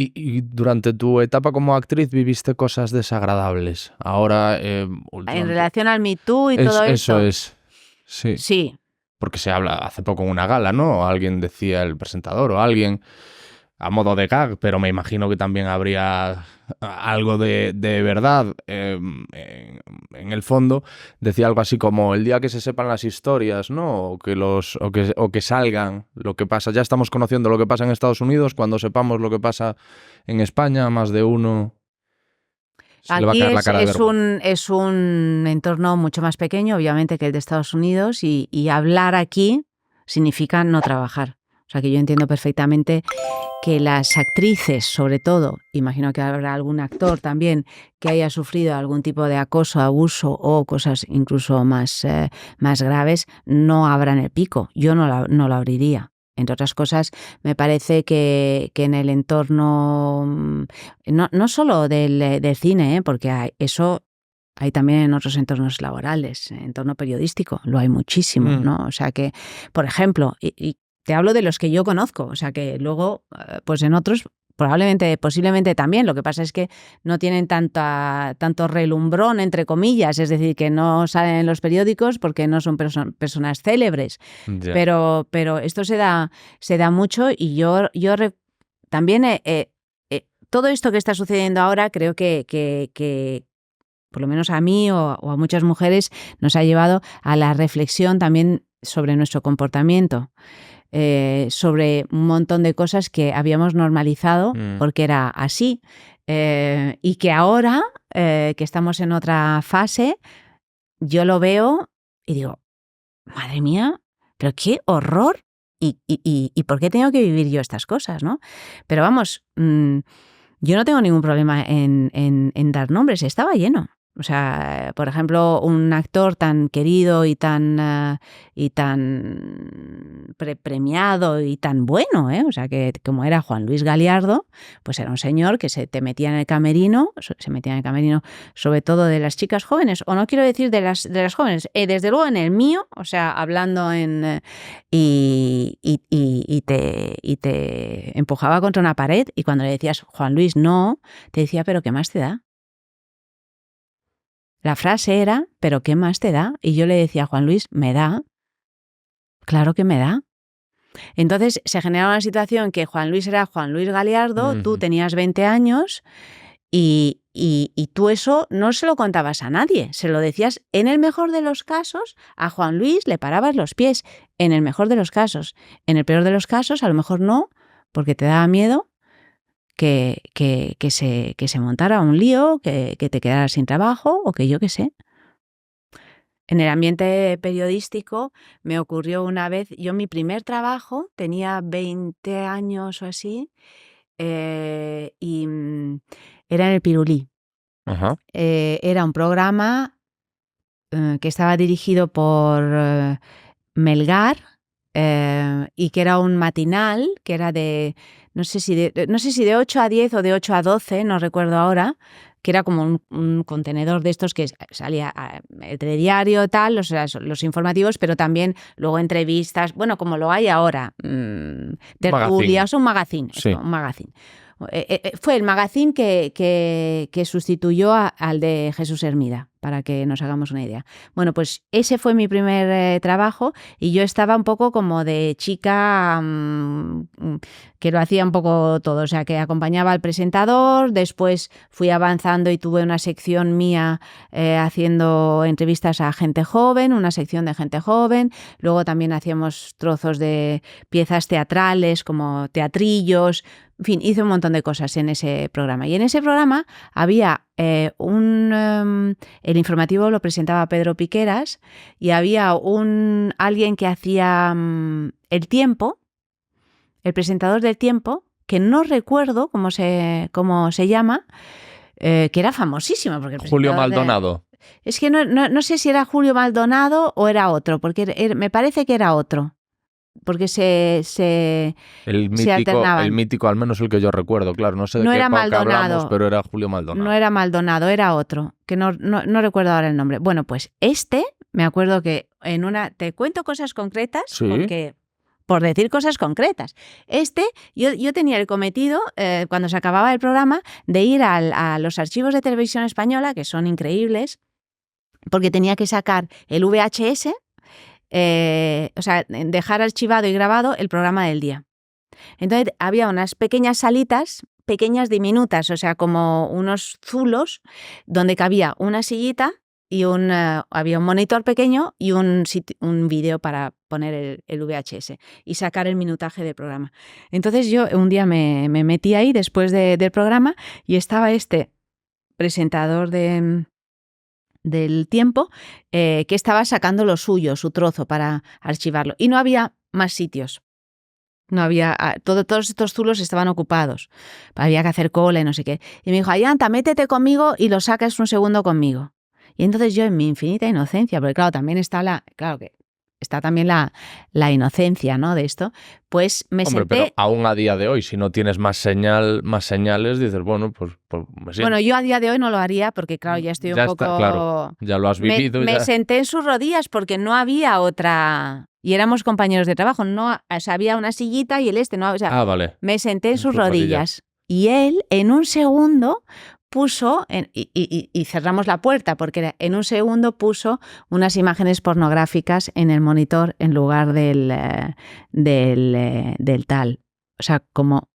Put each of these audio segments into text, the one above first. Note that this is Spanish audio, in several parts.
Y durante tu etapa como actriz viviste cosas desagradables. Ahora, En últimamente... relación al Me Too y todo Eso esto. es, sí. Sí. Porque se habla hace poco en una gala, ¿no? Alguien decía, el presentador o alguien, a modo de gag, pero me imagino que también habría algo de verdad en el fondo. Decía algo así como, el día que se sepan las historias, ¿no? O que salgan lo que pasa. Ya estamos conociendo lo que pasa en Estados Unidos, cuando sepamos lo que pasa en España, más de uno se le va a Aquí caer la cara de vergüenza. es un entorno mucho más pequeño, obviamente, que el de Estados Unidos, y hablar aquí significa no trabajar. O sea que yo entiendo perfectamente que las actrices, sobre todo, imagino que habrá algún actor también que haya sufrido algún tipo de acoso, abuso o cosas incluso más graves, no abran el pico. Yo no lo abriría. Entre otras cosas, me parece que en el entorno, no solo del cine, porque eso hay también en otros entornos laborales, en entorno periodístico, lo hay muchísimo, ¿no? O sea que, por ejemplo, y te hablo de los que yo conozco, o sea que luego, pues en otros posiblemente también. Lo que pasa es que no tienen tanto relumbrón, entre comillas, es decir, que no salen en los periódicos porque no son personas célebres. Ya. Pero esto se da mucho, y yo también todo esto que está sucediendo ahora creo que por lo menos a mí o a muchas mujeres nos ha llevado a la reflexión también sobre nuestro comportamiento. Sobre un montón de cosas que habíamos normalizado porque era así, y que ahora, que estamos en otra fase, yo lo veo y digo, madre mía, pero qué horror, y por qué tengo que vivir yo estas cosas, ¿no? Pero vamos, yo no tengo ningún problema en dar nombres, estaba lleno. O sea, por ejemplo, un actor tan querido y tan premiado y tan bueno, o sea, que como era Juan Luis Galiardo, pues era un señor que se metía en el camerino sobre todo de las chicas jóvenes, o no quiero decir de las jóvenes, desde luego en el mío, o sea, hablando y te empujaba contra una pared, y cuando le decías, Juan Luis, no, te decía, pero ¿qué más te da? La frase era, ¿pero qué más te da? Y yo le decía, Juan Luis, me da. Claro que me da. Entonces se generaba una situación que Juan Luis era Juan Luis Galiardo, tú tenías 20 años y tú eso no se lo contabas a nadie, se lo decías en el mejor de los casos, a Juan Luis le parabas los pies, en el mejor de los casos. En el peor de los casos, a lo mejor no, porque te daba miedo que se montara un lío, que te quedaras sin trabajo o que yo qué sé. En el ambiente periodístico me ocurrió una vez, yo mi primer trabajo, tenía 20 años o así, y era en el Pirulí. Ajá. Era un programa que estaba dirigido por Melgar, y que era un matinal, que era no sé si de 8 a 10 o de 8 a 12, no recuerdo ahora, que era como un contenedor de estos que salía el telediario, tal, los informativos, pero también luego entrevistas, bueno, como lo hay ahora, tertulias, un magazine, Sí. un magazine. Fue el magazine que sustituyó al de Jesús Hermida, para que nos hagamos una idea. Bueno, pues ese fue mi primer trabajo, y yo estaba un poco como de chica que lo hacía un poco todo, o sea, que acompañaba al presentador, después fui avanzando y tuve una sección mía haciendo entrevistas a gente joven, una sección de gente joven, luego también hacíamos trozos de piezas teatrales como teatrillos. En fin, hice un montón de cosas en ese programa. Y en ese programa había el informativo lo presentaba Pedro Piqueras, y había alguien que hacía El Tiempo, el presentador del Tiempo, que no recuerdo cómo se llama, que era famosísimo. Porque Julio Maldonado. Es que no sé si era Julio Maldonado o era otro, porque me parece que era otro. Porque se alternaban. El mítico, al menos el que yo recuerdo, claro, no sé de No qué era época Maldonado, hablamos, pero era Julio Maldonado. No era Maldonado, era otro, que no recuerdo ahora el nombre. Bueno, pues me acuerdo que te cuento cosas concretas, ¿Sí? por decir cosas concretas. Yo tenía el cometido, cuando se acababa el programa, de ir a los archivos de Televisión Española, que son increíbles, porque tenía que sacar el VHS, o sea, dejar archivado y grabado el programa del día. Entonces había unas pequeñas salitas, pequeñas diminutas, o sea, como unos zulos, donde cabía una sillita y había un monitor pequeño y un vídeo para poner el VHS y sacar el minutaje del programa. Entonces yo un día me metí ahí después del programa y estaba este presentador del tiempo que estaba sacando lo suyo, su trozo para archivarlo. Y no había más sitios. No había, todos estos zulos estaban ocupados. Había que hacer cola y no sé qué. Y me dijo, Ayanta, métete conmigo y lo sacas un segundo conmigo. Y entonces yo, en mi infinita inocencia, porque claro, también está también la inocencia, ¿no?, de esto, pues me senté... Pero aún a día de hoy, si no tienes más señales, dices, bueno, pues me siento. Bueno, yo a día de hoy no lo haría porque, claro, ya estoy un poco... Claro, ya lo has vivido. Me senté en sus rodillas porque no había otra... Y éramos compañeros de trabajo, no, o sea, había una sillita y no, o sea, vale. Me senté en sus rodillas. Y él, en un segundo, puso, y cerramos la puerta, porque en un segundo puso unas imágenes pornográficas en el monitor en lugar del tal. O sea, como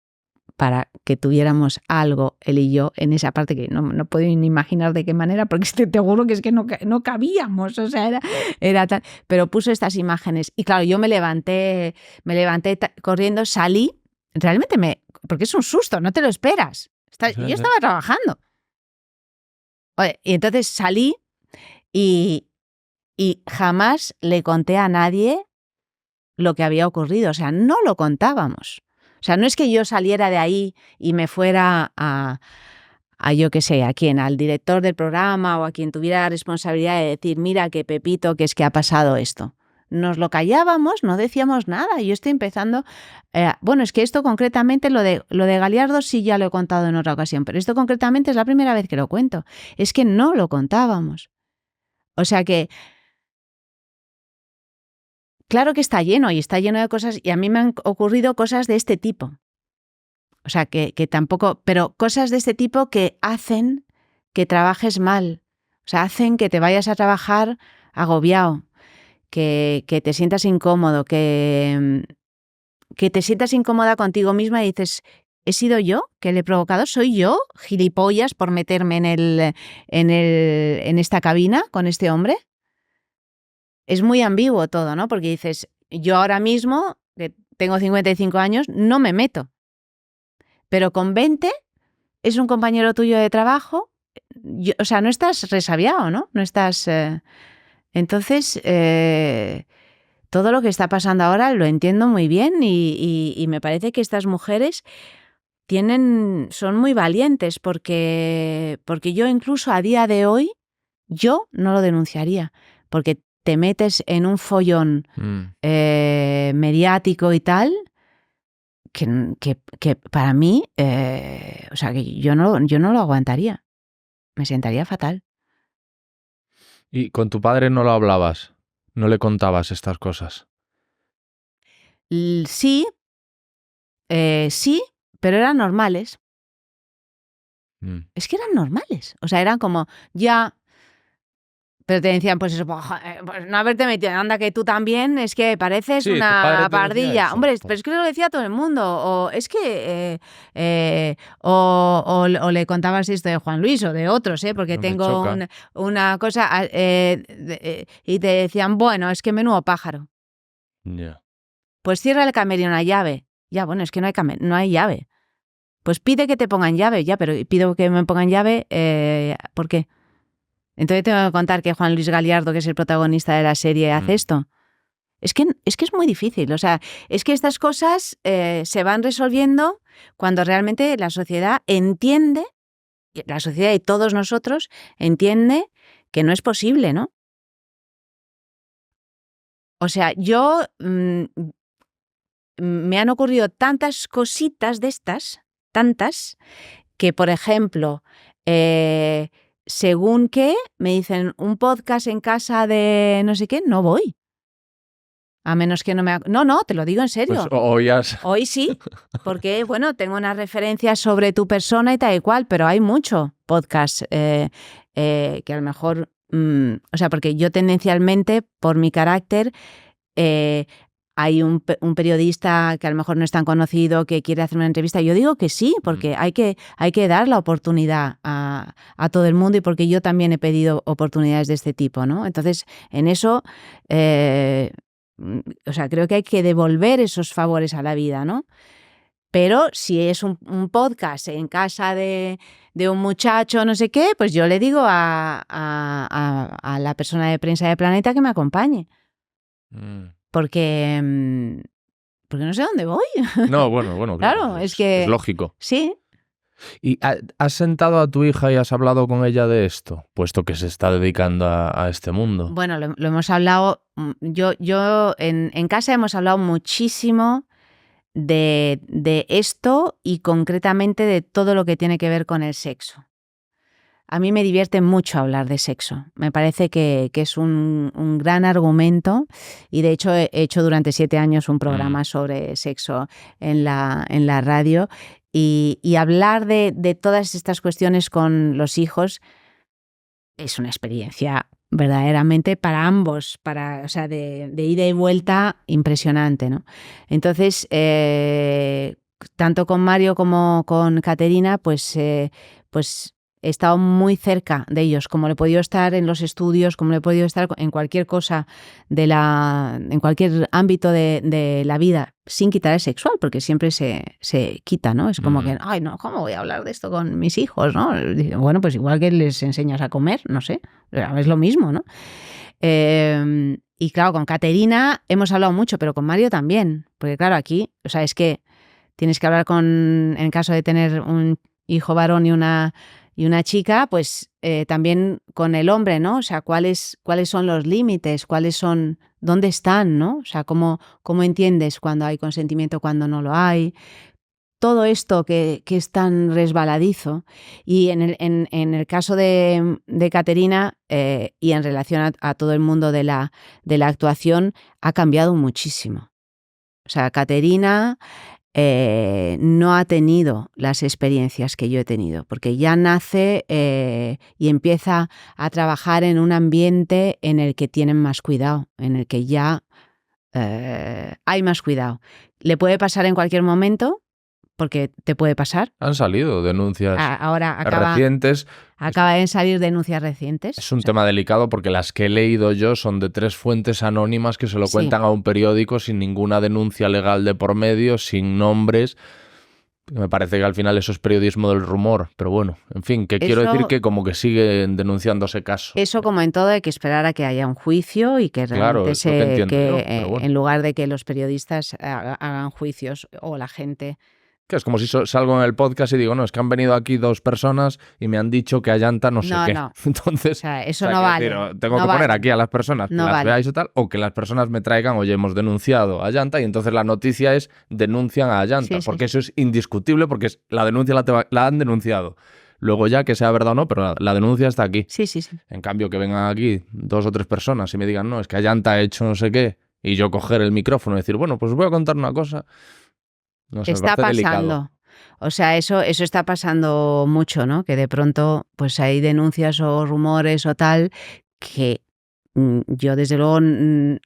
para que tuviéramos algo, él y yo, en esa parte que no puedo ni imaginar de qué manera, porque te juro que es que no cabíamos, o sea, era tal. Pero puso estas imágenes y claro, yo me levanté corriendo, salí, realmente porque es un susto, no te lo esperas. Yo estaba trabajando. Y entonces salí y jamás le conté a nadie lo que había ocurrido, o sea, no lo contábamos. O sea, no es que yo saliera de ahí y me fuera a yo qué sé, a quién, al director del programa o a quien tuviera la responsabilidad de decir, mira que Pepito, que es que ha pasado esto. Nos lo callábamos, no decíamos nada. Yo estoy empezando... bueno, es que esto concretamente, lo de Galiardo sí ya lo he contado en otra ocasión, pero esto concretamente es la primera vez que lo cuento. Es que no lo contábamos. O sea que... Claro que está lleno de cosas y a mí me han ocurrido cosas de este tipo. O sea, que tampoco... Pero cosas de este tipo que hacen que trabajes mal. O sea, hacen que te vayas a trabajar agobiado, que te sientas incómodo, que te sientas incómoda contigo misma y dices, ¿he sido yo que le he provocado? ¿Soy yo, gilipollas, por meterme en esta cabina con este hombre? Es muy ambiguo todo, ¿no? Porque dices, yo ahora mismo, que tengo 55 años, no me meto. Pero con 20 es un compañero tuyo de trabajo, o sea, no estás resabiado, ¿no? No estás... Entonces, todo lo que está pasando ahora lo entiendo muy bien y me parece que estas mujeres son muy valientes porque yo incluso a día de hoy, yo no lo denunciaría, porque te metes en un follón mediático y tal, que para mí, o sea, que yo no lo aguantaría. Me sentaría fatal. ¿Y con tu padre no lo hablabas? ¿No le contabas estas cosas? Sí, pero eran normales. Es que eran normales. O sea, eran como, ya... Pero te decían, pues eso, pues no haberte metido, anda que tú también, es que pareces una pardilla. Hombre, pero es que lo decía todo el mundo. O es que... o le contabas esto de Juan Luis o de otros, porque tengo una cosa... y te decían, bueno, es que menudo pájaro. Yeah. Pues cierra el camerino una llave. Ya, bueno, es que no hay llave. Pues pide que te pongan llave, ya, pero pido que me pongan llave, ¿por qué? Entonces tengo que contar que Juan Luis Galiardo, que es el protagonista de la serie, hace esto. Es que es muy difícil. O sea, es que estas cosas se van resolviendo cuando realmente la sociedad entiende, la sociedad y todos nosotros entiende que no es posible, ¿no? O sea, me han ocurrido tantas cositas de estas, tantas, que por ejemplo... según que me dicen un podcast en casa de no sé qué, no voy. A menos que no me... No, te lo digo en serio. Pues hoy sí, porque, bueno, tengo unas referencias sobre tu persona y tal y cual, pero hay mucho podcast que a lo mejor... o sea, porque yo tendencialmente, por mi carácter, hay un periodista que a lo mejor no es tan conocido que quiere hacer una entrevista. Yo digo que sí, porque hay que dar la oportunidad a todo el mundo y porque yo también he pedido oportunidades de este tipo, ¿no? Entonces, en eso... o sea, creo que hay que devolver esos favores a la vida, ¿no? Pero si es un podcast en casa de un muchacho, no sé qué, pues yo le digo a la persona de prensa de Planeta que me acompañe. Porque no sé dónde voy. No, bueno, claro, es que... Es lógico. Sí. ¿Y has sentado a tu hija y has hablado con ella de esto, puesto que se está dedicando a este mundo? Bueno, lo hemos hablado, yo en casa hemos hablado muchísimo de esto y concretamente de todo lo que tiene que ver con el sexo. A mí me divierte mucho hablar de sexo. Me parece que es un gran argumento y de hecho he hecho durante 7 años un programa sobre sexo en la radio y hablar de todas estas cuestiones con los hijos es una experiencia verdaderamente para ambos, o sea, de ida y vuelta impresionante, ¿no? Entonces, tanto con Mario como con Caterina, pues he estado muy cerca de ellos, como le he podido estar en los estudios, como le he podido estar en cualquier cosa en cualquier ámbito de la vida, sin quitar el sexual, porque siempre se quita, ¿no? Es como que, ay, no, ¿cómo voy a hablar de esto con mis hijos, no? Bueno, pues igual que les enseñas a comer, no sé, es lo mismo, ¿no? Y claro, con Caterina hemos hablado mucho, pero con Mario también, porque claro, aquí, o sea, es que tienes que hablar en caso de tener un hijo varón y una chica, pues también con el hombre, ¿no? O sea, ¿cuáles son los límites? ¿Dónde están, no? O sea, ¿cómo entiendes cuando hay consentimiento, cuando no lo hay? Todo esto que es tan resbaladizo. Y en el caso de Caterina y en relación a todo el mundo de la actuación, ha cambiado muchísimo. O sea, Caterina... no ha tenido las experiencias que yo he tenido, porque ya nace y empieza a trabajar en un ambiente en el que tienen más cuidado, en el que ya hay más cuidado. Le puede pasar en cualquier momento, porque te puede pasar. Han salido denuncias recientes. Acaba de salir denuncias recientes. Es un tema delicado porque las que he leído yo son de 3 fuentes anónimas que se lo cuentan a un periódico sin ninguna denuncia legal de por medio, sin nombres. Me parece que al final eso es periodismo del rumor, pero bueno, en fin, que quiero decir que como que siguen denunciándose casos. Eso, como en todo, hay que esperar a que haya un juicio y que realmente en lugar de que los periodistas hagan juicios o la gente... Que es como si salgo en el podcast y digo, no, es que han venido aquí 2 personas y me han dicho que Ayanta no sé qué. No. Entonces, o sea, eso no vale. Tengo que poner aquí a las personas que las veáis y tal, o que las personas me traigan, oye, hemos denunciado a Ayanta, y entonces la noticia es denuncian a Ayanta, porque eso es indiscutible, porque la denuncia la han denunciado. Luego ya que sea verdad o no, pero la denuncia está aquí. Sí. En cambio, que vengan aquí 2 o 3 personas y me digan, no, es que Ayanta ha hecho no sé qué, y yo coger el micrófono y decir, bueno, pues os voy a contar una cosa... No sé, está pasando. Delicado. O sea, eso está pasando mucho, ¿no? Que de pronto pues hay denuncias o rumores o tal que yo desde luego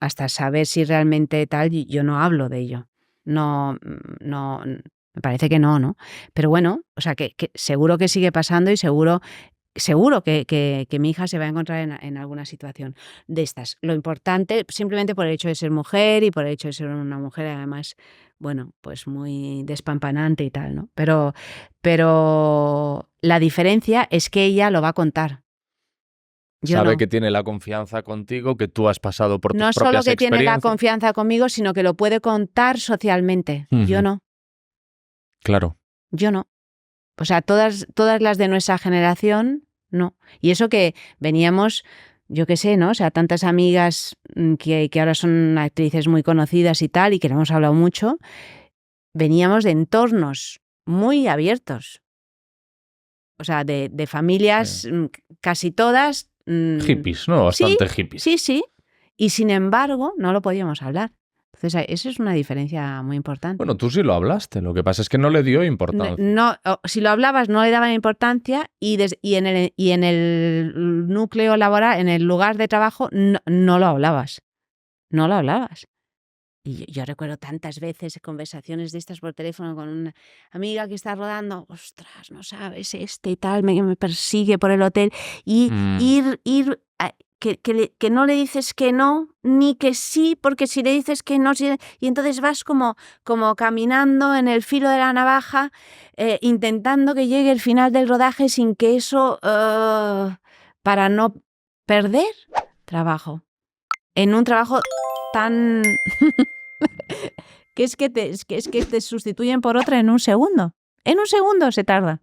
hasta saber si realmente tal, yo no hablo de ello. No, me parece que no. Pero bueno, o sea, que seguro que sigue pasando y seguro que mi hija se va a encontrar en alguna situación de estas. Lo importante, simplemente por el hecho de ser mujer y por el hecho de ser una mujer además, bueno, pues muy despampanante y tal, ¿no? Pero la diferencia es que ella lo va a contar. Sabe que tiene la confianza contigo, que tú has pasado por tus propias experiencias. No solo que tiene la confianza conmigo, sino que lo puede contar socialmente. Yo no. Claro. Yo no. O sea, todas las de nuestra generación, no. Y eso que veníamos, yo qué sé, ¿no? O sea, tantas amigas que ahora son actrices muy conocidas y tal, y que no hemos hablado mucho, veníamos de entornos muy abiertos. O sea, de familias casi todas... hippies, ¿no? Bastante hippies. Sí. Y sin embargo, no lo podíamos hablar. Entonces, esa es una diferencia muy importante. Bueno, tú sí lo hablaste, lo que pasa es que no le dio importancia. No, si lo hablabas no le daban importancia y en el núcleo laboral, en el lugar de trabajo, no lo hablabas. No lo hablabas. Y yo recuerdo tantas veces conversaciones de estas por teléfono con una amiga que está rodando, ostras, no sabes, y tal, me persigue por el hotel, y ir que no le dices que no, ni que sí, porque si le dices que no, y entonces vas como caminando en el filo de la navaja, intentando que llegue el final del rodaje sin que eso, para no perder trabajo. En un trabajo tan... que es que te sustituyen por otra en un segundo. En un segundo se tarda.